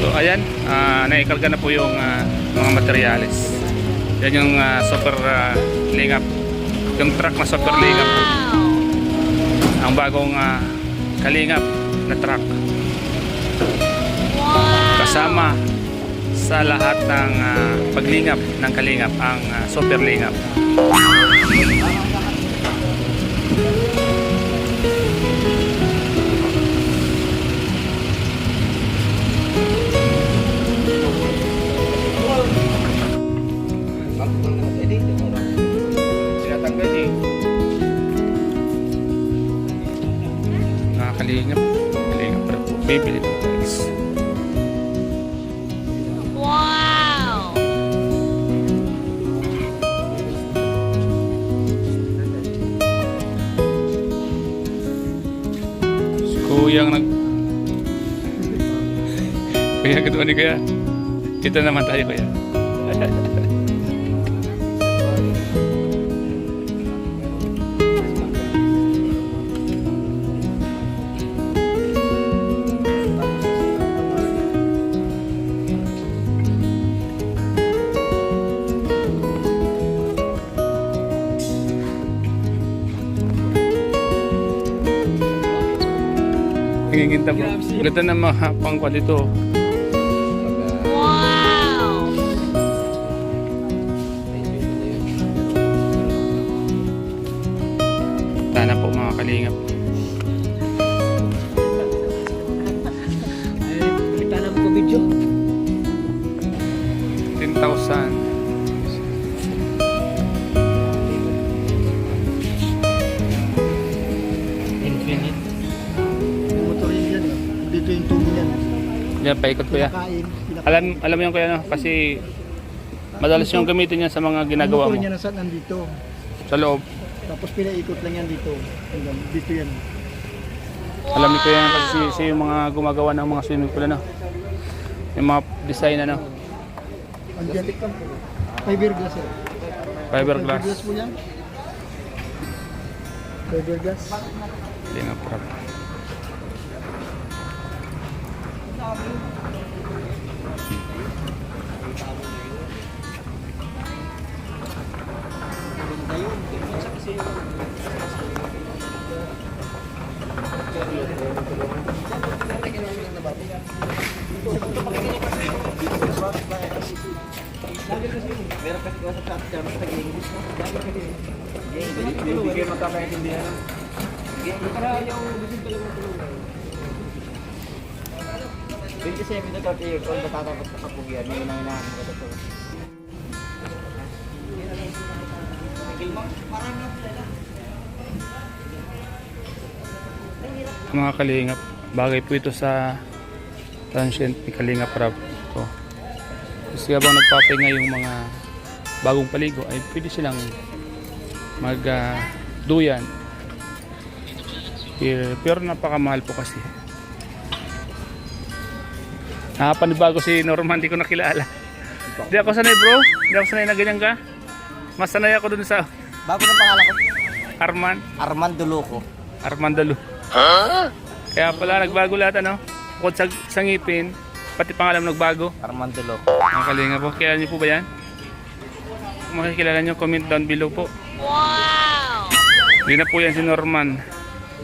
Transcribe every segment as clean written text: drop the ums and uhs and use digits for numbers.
So ayan, naikarga na po yung mga materyales. Yan yung super lingap. Yung truck na super lingap. Ang bagong kalingap na truck. Kasama sa lahat ng paglingap ng kalingap ang super lingap. Kalingap, kalingap pa po. Bibili po guys. Wow! Si Kuyang Kuya, good morning Kuya. Kita naman tayo Kuya. Hinginta po. Ganda na mga pangkwa dito. Wow! Sana po mga kalingap. Kita naman ko video. 10,000. Infinite. Yung motor yan. Dito yung tubo yan. Yan, paikot Kuya. Alam mo yung Kuya, no? Kasi madalas yung gamitin yan sa mga ginagawa mo. Yung motor niya nasaan nandito. Sa loob. Tapos pinaikot lang yan dito. Hanggang dito yan. Alam niyo Kuya, kasi siya yung mga gumagawa ng mga swimming pool, ano? Yung mga design, ano? Andiyan. Fiberglass yan. Fiberglass. Fiberglass po yan. Fiberglass. Hindi nga prop. Meron kasi ko sa chat dyan, basta nag-English mo. Hindi kayo magkakaintindihan. Para yung bisin talaga tulungan. 27 to 30 years old, matatapos sa kapugyan. May nangyanahan ko ito. Mga kalingap, bagay po ito sa transient ni Kalingap Rob. So, kasi habang nagpapahinga yung mga bagong paligo ay pwede silang mag-duyan. Pero napakamahal po kasi. Nakapanibago si Norman, di ko nakilala. Di ako sanay bro, di ako sanay na ganyan ka. Mas sanay ako dun sa Bago ng pangalan ko? Armando Loco. Armando. Huh? Kaya pala nagbago lahat ano. Bukod sa ngipin, pati pangalan nagbago. Armando Loco. Ang kalinga po. Kilala niyo po ba yan? Kung makikilala niyo, comment down below po. Wow! Hindi na po yan si Norman.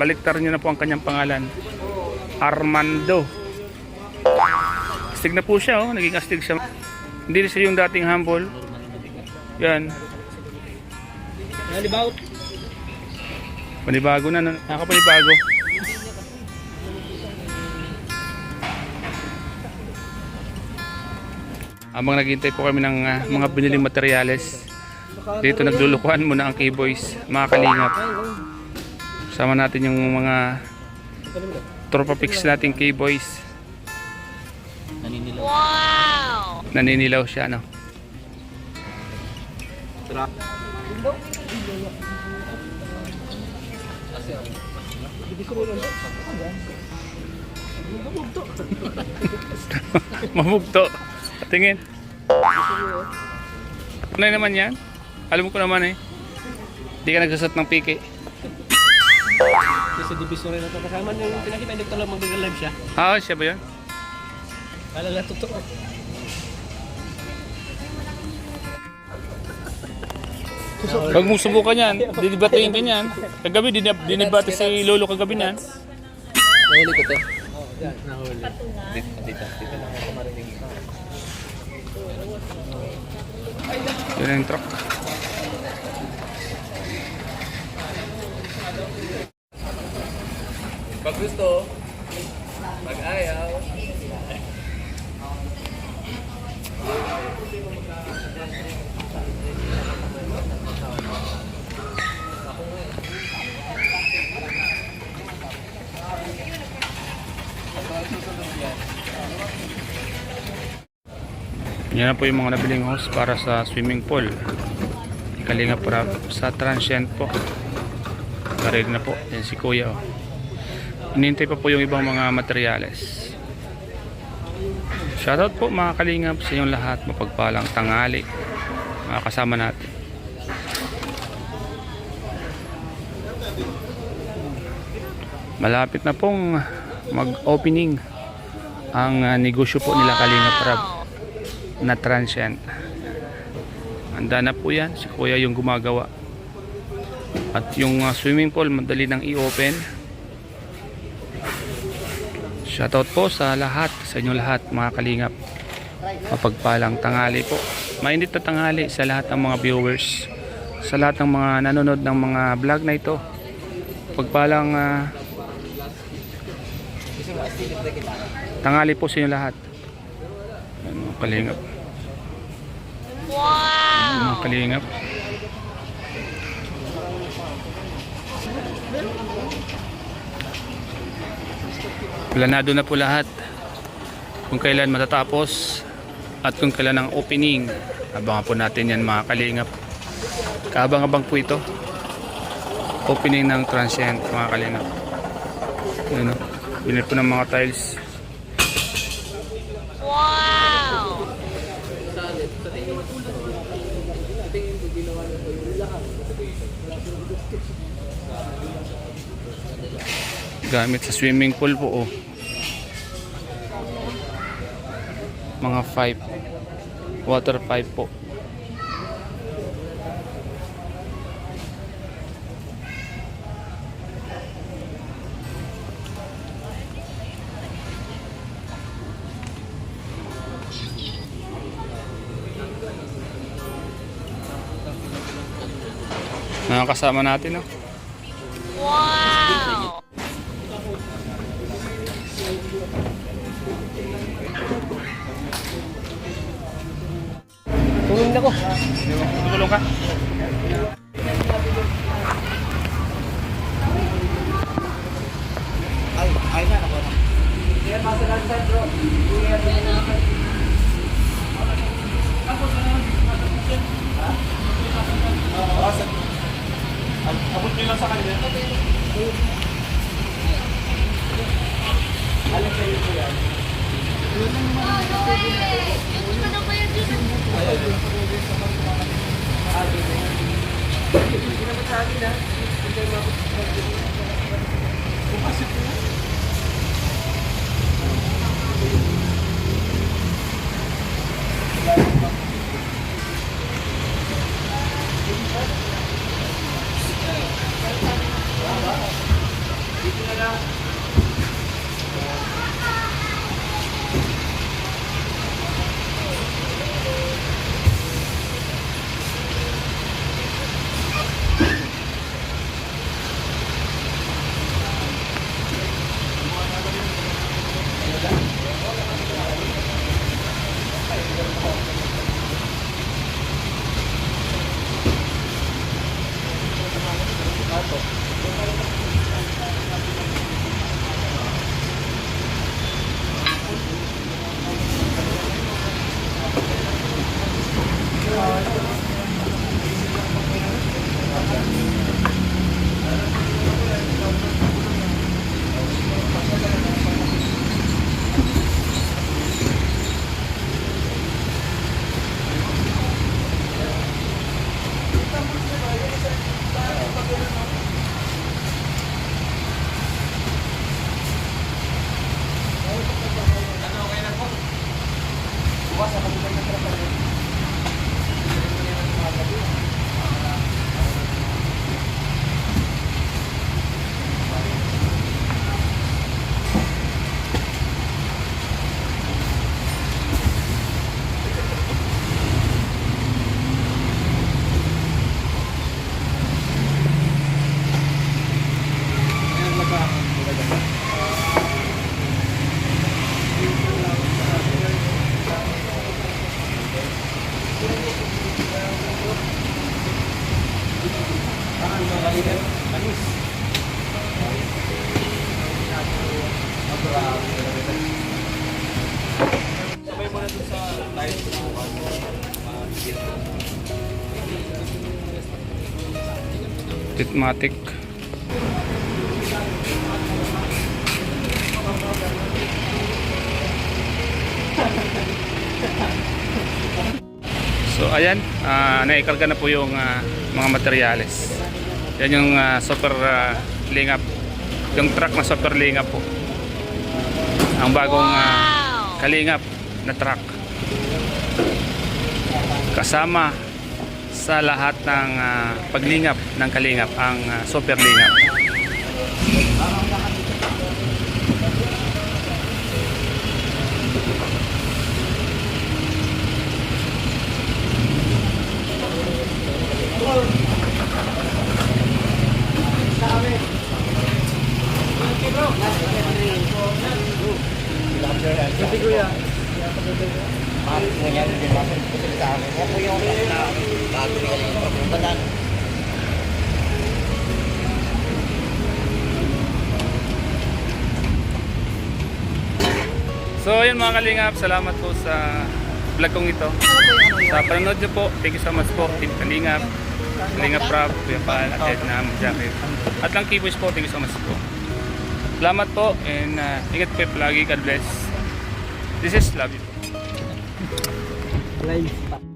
Baliktar niyo na po ang kanyang pangalan. Armando. Astig na po siya oh. Naging astig siya. Hindi na siya yung dating humble. Yan. Nalibaw. Panibago na. Nakapanibago. Habang naghihintay po kami ng mga biniling materyales, dito naglulukuhan muna ang K-Boys, mga kalingap. Sama natin yung mga tropa picks natin K-Boys. Wow! Naninilaw siya, no? Mamugto. Tingin. Ano naman yan? Alam ko naman eh. Hindi ka nagsusot ng piki. Sa divisory na ito kasama yung pinakita dito lang mag-live siya. Ah, siya ba yun? Alala totoo. Huwag mong subukan yan. Dinibatiin ka niyan. Kagabi, dinibati si Lolo kagabi niyan. Nahuli ko to. Nahuli. Dito lang ako marinig. Yun na yung truck. Pag gusto, pag ayaw. Yan na po yung mga nabiling hose para sa swimming pool. Kalinga para sa transient po. Karil na po. Yan si Kuya. Oh. Inintay pa po yung ibang mga materyales. Shoutout po mga kalingap sa inyong lahat. Mapagpalang tanghali. Mga kasama natin. Malapit na pong mag-opening ang negosyo po nila Kalingap Rab na transient. Handa na po yan. Si Kuya yung gumagawa. At yung swimming pool madali nang i-open. Shoutout po sa lahat, sa inyo lahat mga Kalingap. Mapagpalang tanghali po. Mainit na tanghali sa lahat ng mga viewers, sa lahat ng mga nanonood ng mga vlog na ito. Pagpalang tanghali po sa inyo lahat. Mga Kalingap. Wow! Mga Kalingap. Planado na po lahat kung kailan matatapos at kung kailan ang opening. Abangan po natin yan mga Kalingap. Kaabang-abang po ito. Opening ng transient mga Kalingap. Ano, binili po ng mga tiles. Wow! Gamit sa swimming pool po oh. Mga pipe, water pipe po. Mga kasama natin oh. Wow! Tulong na ko. Tulong ka. Ay na ako. Kaya masalan sa bro. Abot nyo lang sa kanya. Alam kayo po yan. Titmatic. So ayan, naikarga na po yung mga materyales. Yan yung super lingap. Yung truck na super lingap po. Ang bagong Wow! kalingap na truck. Kasama sa lahat ng paglingap ng kalingap ang super lingap. So ayun mga kalingap, salamat po sa vlog kong ito. Sa panonood nyo po, thank you so much po, Team Kalingap, Kalingap Prab, Kuya Pal, at Edna, Jacket. At lang Keyboys po, thank you so much po. Salamat po, and ingat po palagi, God bless. This is Love You po. Live.